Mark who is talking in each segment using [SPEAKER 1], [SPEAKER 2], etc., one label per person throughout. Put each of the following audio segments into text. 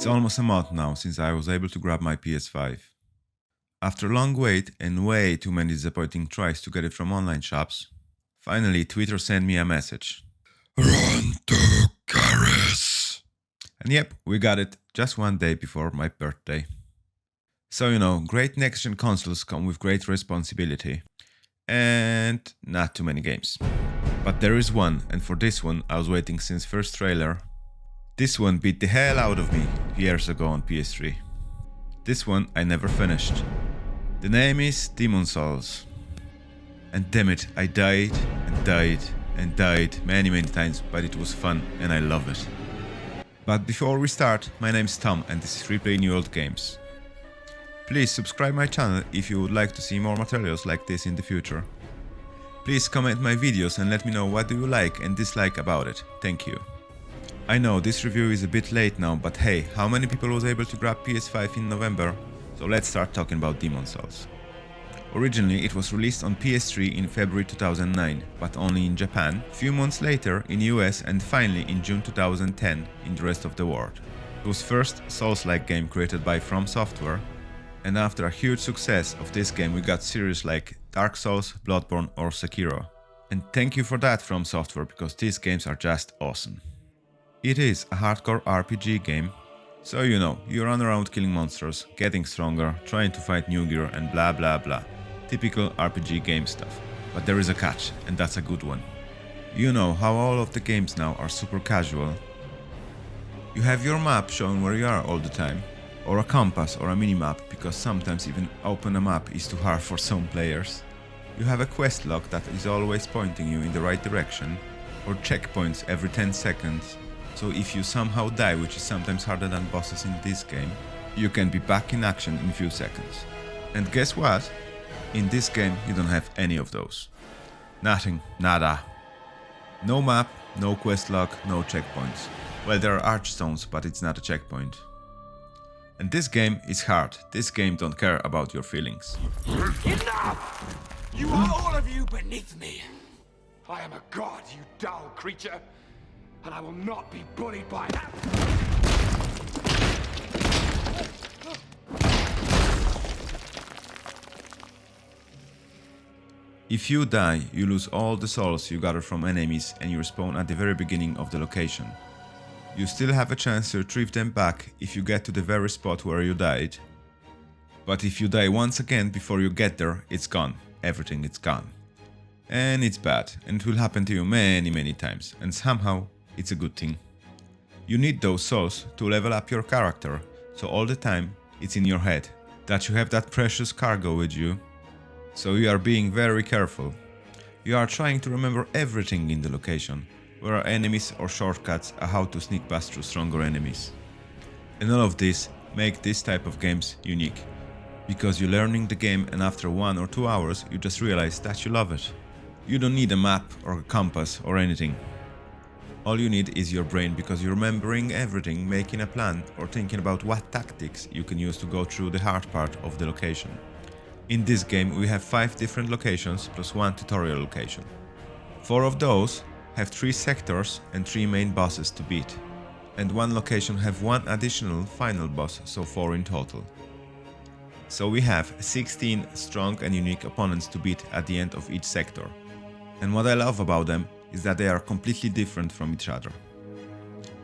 [SPEAKER 1] It's almost a month now since I was able to grab my PS5. After a long wait and way too many disappointing tries to get it from online shops, finally Twitter sent me a message. Run to Garris. And yep, we got it just one day before my birthday. So great next-gen consoles come with great responsibility. And not too many games. But there is one, and for this one I was waiting since first trailer. This one beat the hell out of me years ago on PS3. This one I never finished. The name is Demon's Souls. And damn it, I died and died and died many times, but it was fun and I love it. But before we start, my name is Tom and this is Replay New Old Games. Please subscribe my channel if you would like to see more materials like this in the future. Please comment my videos and let me know what do you like and dislike about it. Thank you. I know this review is a bit late now, but hey, how many people was able to grab PS5 in November? So let's start talking about Demon's Souls. Originally it was released on PS3 in February 2009, but only in Japan, few months later in US and finally in June 2010 in the rest of the world. It was first Souls-like game created by From Software, and after a huge success of this game we got series like Dark Souls, Bloodborne or Sekiro. And thank you for that From Software, because these games are just awesome. It is a hardcore RPG game, so you run around killing monsters, getting stronger, trying to find new gear and blah blah blah. Typical RPG game stuff. But there is a catch, and that's a good one. You know how all of the games now are super casual. You have your map showing where you are all the time, or a compass or a minimap, because sometimes even open a map is too hard for some players. You have a quest log that is always pointing you in the right direction, or checkpoints every 10 seconds. So if you somehow die, which is sometimes harder than bosses in this game, you can be back in action in a few seconds. And guess what? In this game you don't have any of those. Nothing, nada. No map, no quest log, no checkpoints. Well, there are archstones, but it's not a checkpoint. And this game is hard. This game don't care about your feelings.
[SPEAKER 2] Enough! You are all of you beneath me. I am a god, you dull creature. And I will not be bullied by that.
[SPEAKER 1] If you die, you lose all the souls you gathered from enemies and you respawn at the very beginning of the location. You still have a chance to retrieve them back if you get to the very spot where you died. But if you die once again before you get there, it's gone. Everything is gone. And it's bad, and it will happen to you many times, and somehow it's a good thing. You need those souls to level up your character, so all the time it's in your head that you have that precious cargo with you. So you are being very careful. You are trying to remember everything in the location, where are enemies or shortcuts, or how to sneak past through stronger enemies. And all of this make this type of games unique, because you're learning the game and after 1 or 2 hours you just realize that you love it. You don't need a map or a compass or anything. All you need is your brain, because you're remembering everything, making a plan or thinking about what tactics you can use to go through the hard part of the location. In this game we have 5 different locations plus 1 tutorial location. 4 of those have 3 sectors and 3 main bosses to beat. And 1 location have 1 additional final boss, so 4 in total. So we have 16 strong and unique opponents to beat at the end of each sector. And what I love about them is that they are completely different from each other.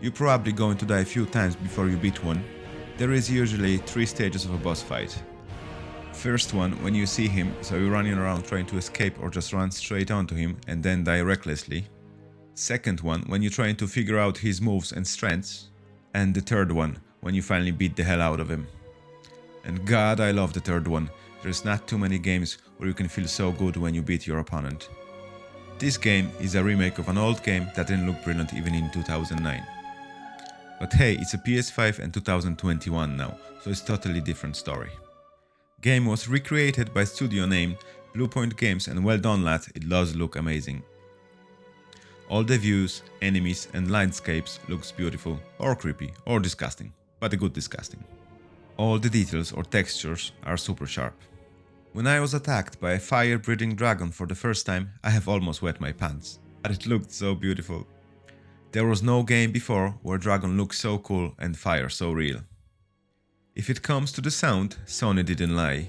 [SPEAKER 1] You're probably going to die a few times before you beat one. There is usually 3 stages of a boss fight. First one, when you see him, so you're running around trying to escape or just run straight onto him and then die recklessly. Second one, when you're trying to figure out his moves and strengths. And the third one, when you finally beat the hell out of him. And god, I love the third one. There's not too many games where you can feel so good when you beat your opponent. This game is a remake of an old game that didn't look brilliant even in 2009. But hey, it's a PS5 and 2021 now, so it's totally different story. Game was recreated by studio named Bluepoint Games, and well done lads, it does look amazing. All the views, enemies and landscapes looks beautiful, or creepy, or disgusting, but a good disgusting. All the details or textures are super sharp. When I was attacked by a fire-breathing dragon for the first time, I have almost wet my pants, but it looked so beautiful. There was no game before where Dragon looks so cool and fire so real. If it comes to the sound, Sony didn't lie.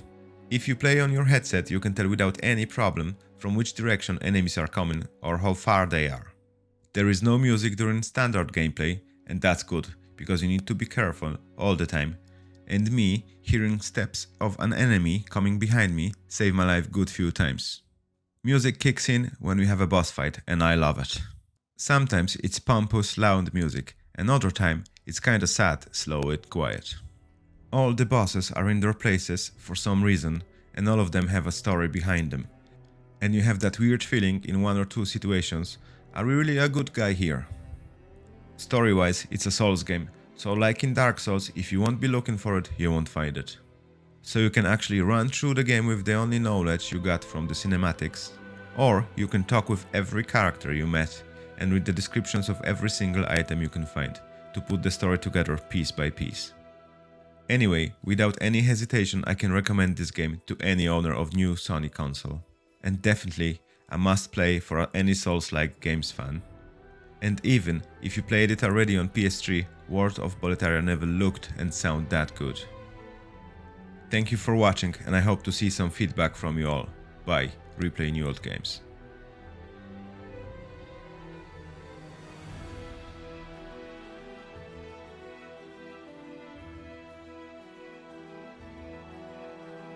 [SPEAKER 1] If you play on your headset, you can tell without any problem from which direction enemies are coming or how far they are. There is no music during standard gameplay, and that's good, because you need to be careful all the time. And me, hearing steps of an enemy coming behind me, saved my life good few times. Music kicks in when we have a boss fight, and I love it. Sometimes it's pompous, loud music, another time it's kinda sad, slow and quiet. All the bosses are in their places for some reason, and all of them have a story behind them. And you have that weird feeling in one or two situations, are we really a good guy here? Story-wise, it's a Souls game, so like in Dark Souls, if you won't be looking for it, you won't find it. So you can actually run through the game with the only knowledge you got from the cinematics, or you can talk with every character you met and read the descriptions of every single item you can find to put the story together piece by piece. Anyway, without any hesitation, I can recommend this game to any owner of new Sony console. And definitely a must-play for any Souls-like games fan. And even if you played it already on PS3, World of Boletaria never looked and sounded that good. Thank you for watching, and I hope to see some feedback from you all. Bye, replay new old games.